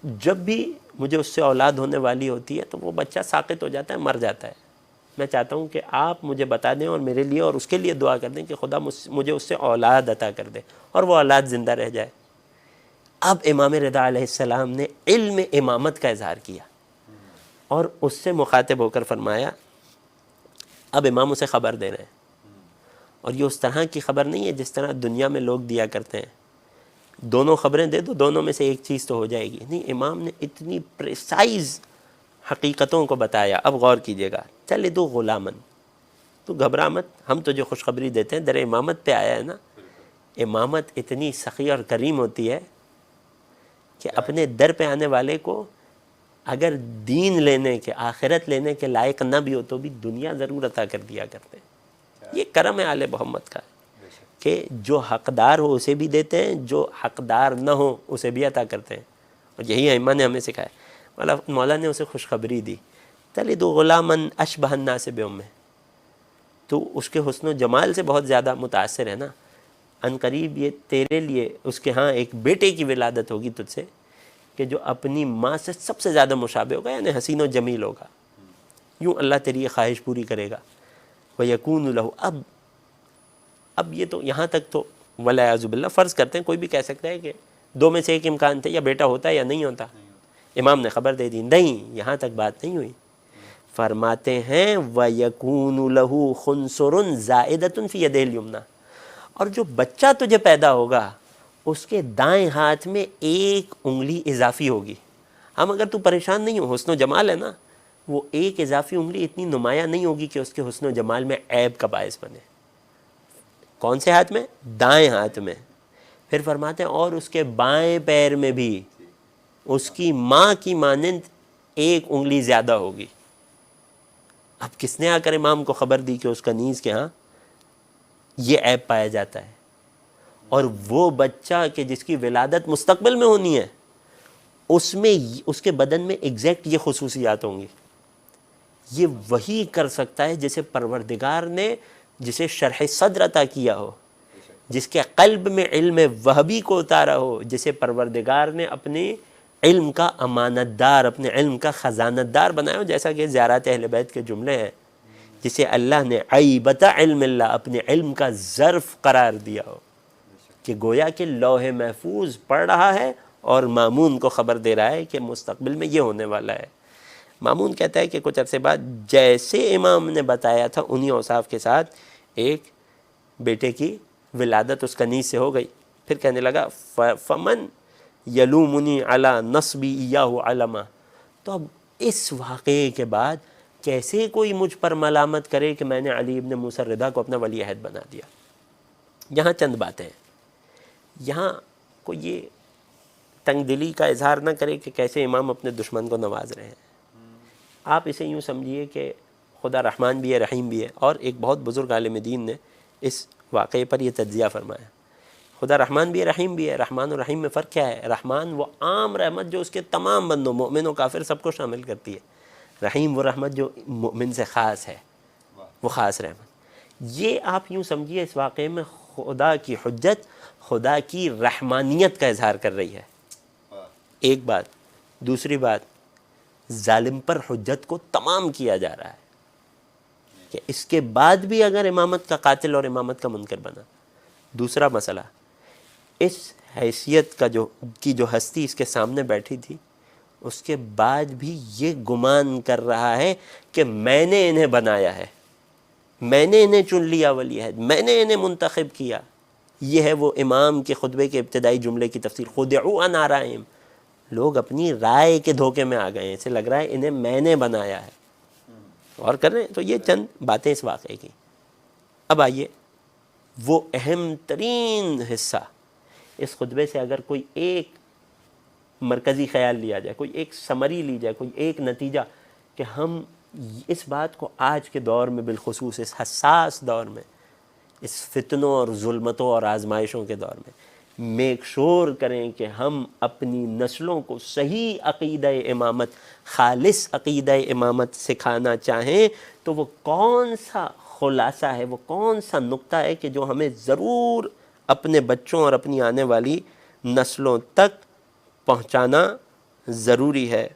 جب بھی مجھے اس سے اولاد ہونے والی ہوتی ہے تو وہ بچہ ساقط ہو جاتا ہے، مر جاتا ہے. میں چاہتا ہوں کہ آپ مجھے بتا دیں اور میرے لیے اور اس کے لیے دعا کر دیں کہ خدا مجھے اس سے اولاد عطا کر دے اور وہ اولاد زندہ رہ جائے. اب امام رضا علیہ السلام نے علم امامت کا اظہار کیا اور اس سے مخاطب ہو کر فرمایا، اب امام اسے خبر دے رہے ہیں. اور یہ اس طرح کی خبر نہیں ہے جس طرح دنیا میں لوگ دیا کرتے ہیں، دونوں خبریں دے دو، دونوں میں سے ایک چیز تو ہو جائے گی. نہیں، امام نے اتنی پریسائز حقیقتوں کو بتایا. اب غور کیجئے گا، چل دو غلامن، تو گھبرا مت، ہم تو جو خوشخبری دیتے ہیں در امامت پہ آیا ہے نا. امامت اتنی سخی اور کریم ہوتی ہے کہ اپنے در پہ آنے والے کو اگر دین لینے کے، آخرت لینے کے لائق نہ بھی ہو تو بھی دنیا ضرور عطا کر دیا کرتے ہیں. یہ کرم ہے آل محمد کا کہ جو حقدار ہو اسے بھی دیتے ہیں، جو حقدار نہ ہو اسے بھی عطا کرتے ہیں. اور یہی ائمہ نے ہمیں سکھایا. مولا نے اسے خوشخبری دی، تلد غلامن اشبہ الناس بامہ، تو اس کے حسن و جمال سے بہت زیادہ متاثر ہے نا. ان قریب یہ تیرے لیے اس کے ہاں ایک بیٹے کی ولادت ہوگی تجھ سے کہ جو اپنی ماں سے سب سے زیادہ مشابہ ہوگا، یعنی حسین و جمیل ہوگا. یوں اللہ تیری یہ خواہش پوری کرے گا. وَيَكُونُ لَهُ، اب یہ تو یہاں تک تو وَلَعِيَاذُ بِاللَّهِ فرض کرتے ہیں، کوئی بھی کہہ سکتا ہے کہ دو میں سے ایک امکان تھے، یا بیٹا ہوتا ہے یا نہیں ہوتا. امام نے خبر دے دی. نہیں، یہاں تک بات نہیں ہوئی. فرماتے ہیں وَيَكُونُ لَهُ خُنْصُرٌ زَائِدَةٌ فِي يَدِهِ الْيُمْنَى، اور جو بچہ تجھے پیدا ہوگا اس کے دائیں ہاتھ میں ایک انگلی اضافی ہوگی. ہم اگر تو پریشان نہیں ہو، حسن و جمال ہے نا، وہ ایک اضافی انگلی اتنی نمایاں نہیں ہوگی کہ اس کے حسن و جمال میں عیب کا باعث بنے. کون سے ہاتھ میں؟ دائیں ہاتھ میں. پھر فرماتے ہیں اور اس کے بائیں پیر میں بھی اس کی ماں کی مانند ایک انگلی زیادہ ہوگی. اب کس نے آ کر امام کو خبر دی کہ اس کنیز کے ہاں یہ عیب پایا جاتا ہے، اور وہ بچہ کہ جس کی ولادت مستقبل میں ہونی ہے اس میں اس کے بدن میں ایگزیکٹ یہ خصوصیات ہوں گی. یہ وہی کر سکتا ہے جسے پروردگار نے، جسے شرح صدر عطا کیا ہو، جس کے قلب میں علم وہبی کو اتارا ہو، جسے پروردگار نے اپنے علم کا امانت دار، اپنے علم کا خزانت دار بنایا ہو. جیسا کہ زیارات اہل بیت کے جملے ہیں، جسے اللہ نے عیبۃ علم اللہ، اپنے علم کا ظرف قرار دیا ہو، کہ گویا کہ لوح محفوظ پڑھ رہا ہے اور مامون کو خبر دے رہا ہے کہ مستقبل میں یہ ہونے والا ہے. مامون کہتا ہے کہ کچھ عرصے بعد جیسے امام نے بتایا تھا انہی اوصاف کے ساتھ ایک بیٹے کی ولادت اس کنیز سے ہو گئی. پھر کہنے لگا فمن یلومنی علی نصبی ایاہ علما. تو اب اس واقعے کے بعد کیسے کوئی مجھ پر ملامت کرے کہ میں نے علی ابن موسیٰ الرضا کو اپنا ولی عہد بنا دیا. یہاں چند باتیں ہیں. یہاں کوئی یہ تنگ دلی کا اظہار نہ کرے کہ کیسے امام اپنے دشمن کو نواز رہے ہیں. آپ اسے یوں سمجھیے کہ خدا رحمان بھی ہے رحیم بھی ہے. اور ایک بہت بزرگ عالم دین نے اس واقعے پر یہ تجزیہ فرمایا. خدا رحمان بھی ہے رحیم بھی ہے. رحمان و رحیم میں فرق کیا ہے؟ رحمان وہ عام رحمت جو اس کے تمام بندوں مومن و کافر سب کو شامل کرتی ہے. رحیم وہ رحمت جو مومن سے خاص ہے، وہ خاص رحمت. یہ آپ یوں سمجھیے اس واقعے میں خدا کی حجت خدا کی رحمانیت کا اظہار کر رہی ہے. ایک بات. دوسری بات، ظالم پر حجت کو تمام کیا جا رہا ہے کہ اس کے بعد بھی اگر امامت کا قاتل اور امامت کا منکر بنا. دوسرا مسئلہ، اس حیثیت کا جو ہستی اس کے سامنے بیٹھی تھی، اس کے بعد بھی یہ گمان کر رہا ہے کہ میں نے انہیں بنایا ہے، میں نے انہیں چن لیا ولی عہد، میں نے انہیں منتخب کیا. یہ ہے وہ امام کے خطبے کے ابتدائی جملے کی تفسیر، خدعوا عن آرائہم. لوگ اپنی رائے کے دھوکے میں آ گئے ہیں. اسے لگ رہا ہے انہیں میں نے بنایا ہے. اور کر رہے ہیں. تو یہ چند باتیں اس واقعے کی. اب آئیے وہ اہم ترین حصہ اس خطبے سے اگر کوئی ایک مرکزی خیال لیا جائے، کوئی ایک سمری لی جائے، کوئی ایک نتیجہ، کہ ہم اس بات کو آج کے دور میں بالخصوص اس حساس دور میں، اس فتنوں اور ظلمتوں اور آزمائشوں کے دور میں میک شور کریں کہ ہم اپنی نسلوں کو صحیح عقیدہ امامت، خالص عقیدہ امامت سکھانا چاہیں، تو وہ کون سا خلاصہ ہے، وہ کون سا نقطہ ہے کہ جو ہمیں ضرور اپنے بچوں اور اپنی آنے والی نسلوں تک پہنچانا ضروری ہے.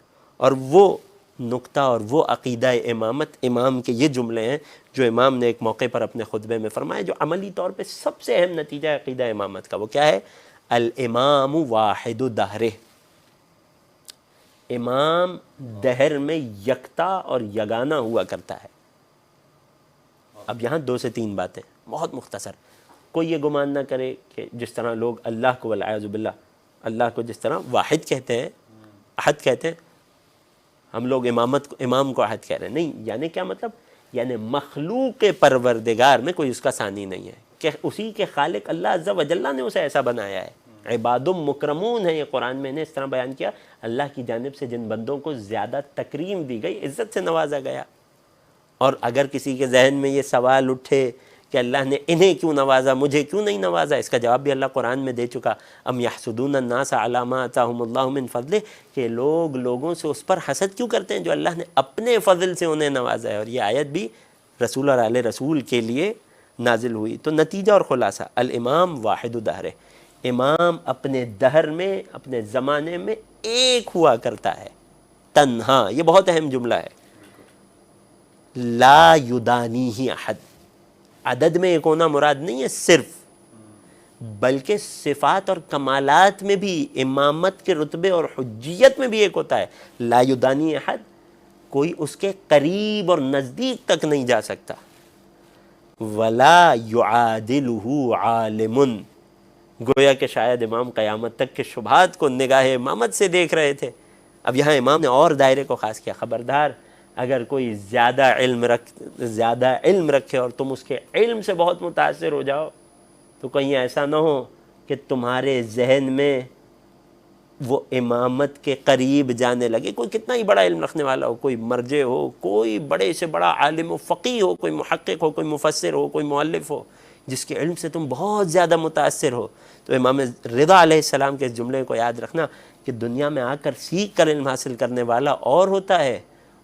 اور وہ نقطہ اور وہ عقیدہ امامت، امام کے یہ جملے ہیں جو امام نے ایک موقع پر اپنے خطبے میں فرمائے، جو عملی طور پہ سب سے اہم نتیجہ ہے عقیدہ امامت کا. وہ کیا ہے؟ الامام واحد دہرہ. امام دہر میں یکتا اور یگانہ ہوا کرتا ہے. اب یہاں 2 سے 3 باتیں بہت مختصر. کوئی یہ گمان نہ کرے کہ جس طرح لوگ اللہ کو والعیاذ باللہ، اللہ کو جس طرح واحد کہتے ہیں، احد کہتے ہیں، ہم لوگ امام کو احد کہہ رہے ہیں. نہیں، یعنی کیا مطلب؟ یعنی مخلوق پروردگار میں کوئی اس کا ثانی نہیں ہے، کہ اسی کے خالق اللہ عز و جل نے اسے ایسا بنایا ہے. عباد مکرمون ہے، یہ قرآن میں نے اس طرح بیان کیا، اللہ کی جانب سے جن بندوں کو زیادہ تکریم دی گئی، عزت سے نوازا گیا. اور اگر کسی کے ذہن میں یہ سوال اٹھے کہ اللہ نے انہیں کیوں نوازا، مجھے کیوں نہیں نوازا، اس کا جواب بھی اللہ قرآن میں دے چکا. ام یحسدون الناس علی ما آتاہم اللہ من فضلہ، کہ لوگ لوگوں سے اس پر حسد کیوں کرتے ہیں جو اللہ نے اپنے فضل سے انہیں نوازا ہے. اور یہ آیت بھی رسول اور آل رسول کے لیے نازل ہوئی. تو نتیجہ اور خلاصہ، الامام واحد دہر، امام اپنے دہر میں، اپنے زمانے میں ایک ہوا کرتا ہے، تنہا. یہ بہت اہم جملہ ہے. لا یدانیہ احد، عدد میں ایک ہونا مراد نہیں ہے صرف، بلکہ صفات اور کمالات میں بھی، امامت کے رتبے اور حجیت میں بھی ایک ہوتا ہے. لا یدانی احد، کوئی اس کے قریب اور نزدیک تک نہیں جا سکتا. ولا یعادلہ عالم، گویا کہ شاید امام قیامت تک کے شبہات کو نگاہ امامت سے دیکھ رہے تھے. اب یہاں امام نے اور دائرے کو خاص کیا. خبردار اگر کوئی زیادہ علم رکھے اور تم اس کے علم سے بہت متاثر ہو جاؤ، تو کہیں ایسا نہ ہو کہ تمہارے ذہن میں وہ امامت کے قریب جانے لگے. کوئی کتنا ہی بڑا علم رکھنے والا ہو، کوئی مرجع ہو، کوئی بڑے سے بڑا عالم و فقیہ ہو، کوئی محقق ہو، کوئی مفسر ہو، کوئی مؤلف ہو، جس کے علم سے تم بہت زیادہ متاثر ہو، تو امام رضا علیہ السلام کے اس جملے کو یاد رکھنا کہ دنیا میں آ کر سیکھ کر علم حاصل کرنے والا اور ہوتا ہے،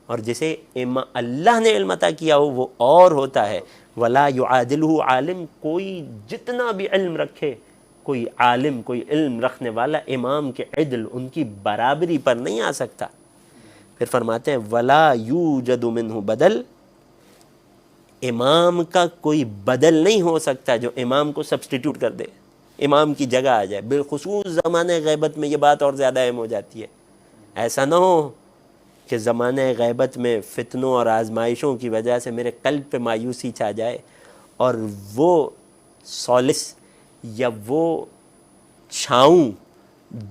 اور جسے اللہ نے علم عطا کیا ہو وہ اور ہوتا ہے. ولا یعادلہ عالم، کوئی جتنا بھی علم رکھے، کوئی عالم، کوئی علم رکھنے والا امام کے عدل، ان کی برابری پر نہیں آ سکتا. پھر فرماتے ہیں ولا یوجد منہ بدل، امام کا کوئی بدل نہیں ہو سکتا جو امام کو سبسٹیٹیوٹ کر دے، امام کی جگہ آ جائے. بالخصوص زمانہ غیبت میں یہ بات اور زیادہ اہم ہو جاتی ہے. ایسا نہ ہو کہ زمانہ غیبت میں فتنوں اور آزمائشوں کی وجہ سے میرے قلب پہ مایوسی چھا جائے اور وہ سولس یا وہ چھاؤں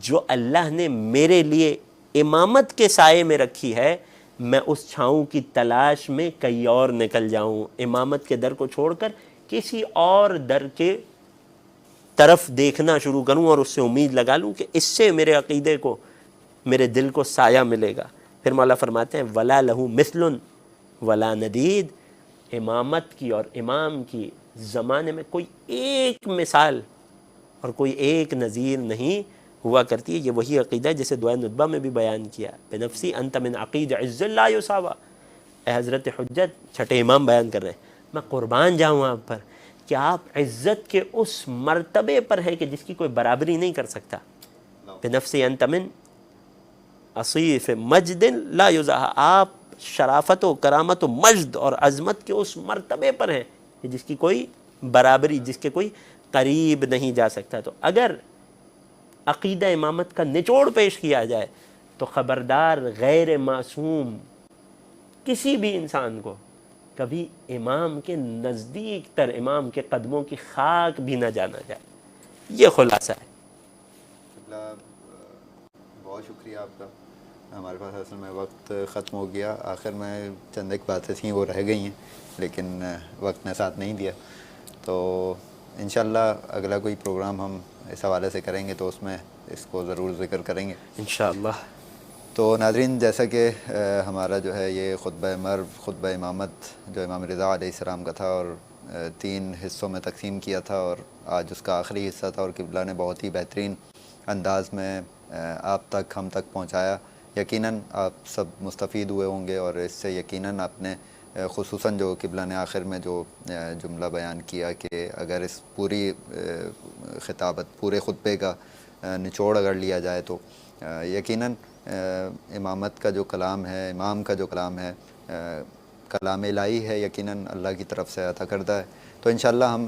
جو اللہ نے میرے لیے امامت کے سائے میں رکھی ہے، میں اس چھاؤں کی تلاش میں کہیں اور نکل جاؤں، امامت کے در کو چھوڑ کر کسی اور در کے طرف دیکھنا شروع کروں اور اس سے امید لگا لوں کہ اس سے میرے عقیدے کو، میرے دل کو سایہ ملے گا۔ پھر مولا فرماتے ہیں وَلَا لَهُ مِثْلٌ وَلَا نَدِيدٌ، امامت کی اور امام کی زمانے میں کوئی ایک مثال اور کوئی ایک نظیر نہیں ہوا کرتی ہے۔ یہ وہی عقیدہ ہے جسے دعائے ندبہ میں بھی بیان کیا، بنفسی انت من عقید عز لا یساوا۔ اے حضرت حجت، چھٹے امام بیان کر رہے ہیں، میں قربان جاؤں آپ پر کہ آپ عزت کے اس مرتبے پر ہیں کہ جس کی کوئی برابری نہیں کر سکتا۔ بنفسی انت من اصیف مجد لا یزاحا، آپ شرافت و کرامت و مجد اور عظمت کے اس مرتبے پر ہیں کہ جس کی کوئی برابری، جس کے کوئی قریب نہیں جا سکتا۔ تو اگر عقیدہ امامت کا نچوڑ پیش کیا جائے تو خبردار غیر معصوم کسی بھی انسان کو کبھی امام کے نزدیک تر، امام کے قدموں کی خاک بھی نہ جانا جائے۔ یہ خلاصہ ہے۔ بہت شکریہ آپ کا۔ ہمارے پاس اصل میں وقت ختم ہو گیا، آخر میں چند ایک باتیں تھیں وہ رہ گئی ہیں لیکن وقت نے ساتھ نہیں دیا، تو انشاءاللہ اگلا کوئی پروگرام ہم اس حوالے سے کریں گے تو اس میں اس کو ضرور ذکر کریں گے انشاءاللہ۔ تو ناظرین، جیسا کہ ہمارا جو ہے یہ خطبہ مرو، خطبہ امامت جو امام رضا علیہ السلام کا تھا اور 3 حصوں میں تقسیم کیا تھا، اور آج اس کا آخری حصہ تھا، اور قبلہ نے بہت ہی بہترین انداز میں آپ تک، ہم تک پہنچایا۔ یقیناً آپ سب مستفید ہوئے ہوں گے، اور اس سے یقیناً آپ نے خصوصاً جو قبلہ نے آخر میں جو جملہ بیان کیا کہ اگر اس پوری خطابت، پورے خطبے کا نچوڑ اگر لیا جائے تو یقیناً امامت کا جو کلام ہے، امام کا جو کلام ہے، کلام الہی ہے، یقیناً اللہ کی طرف سے عطا کردہ ہے۔ تو انشاءاللہ ہم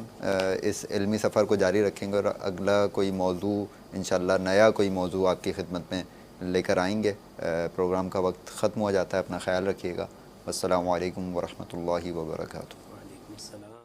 اس علمی سفر کو جاری رکھیں گے، اور اگلا کوئی موضوع انشاءاللہ نیا کوئی موضوع آپ کی خدمت میں لے کر آئیں گے۔ پروگرام کا وقت ختم ہو جاتا ہے، اپنا خیال رکھیے گا۔ السلام علیکم ورحمۃ اللہ وبرکاتہ۔ وعلیکم السلام۔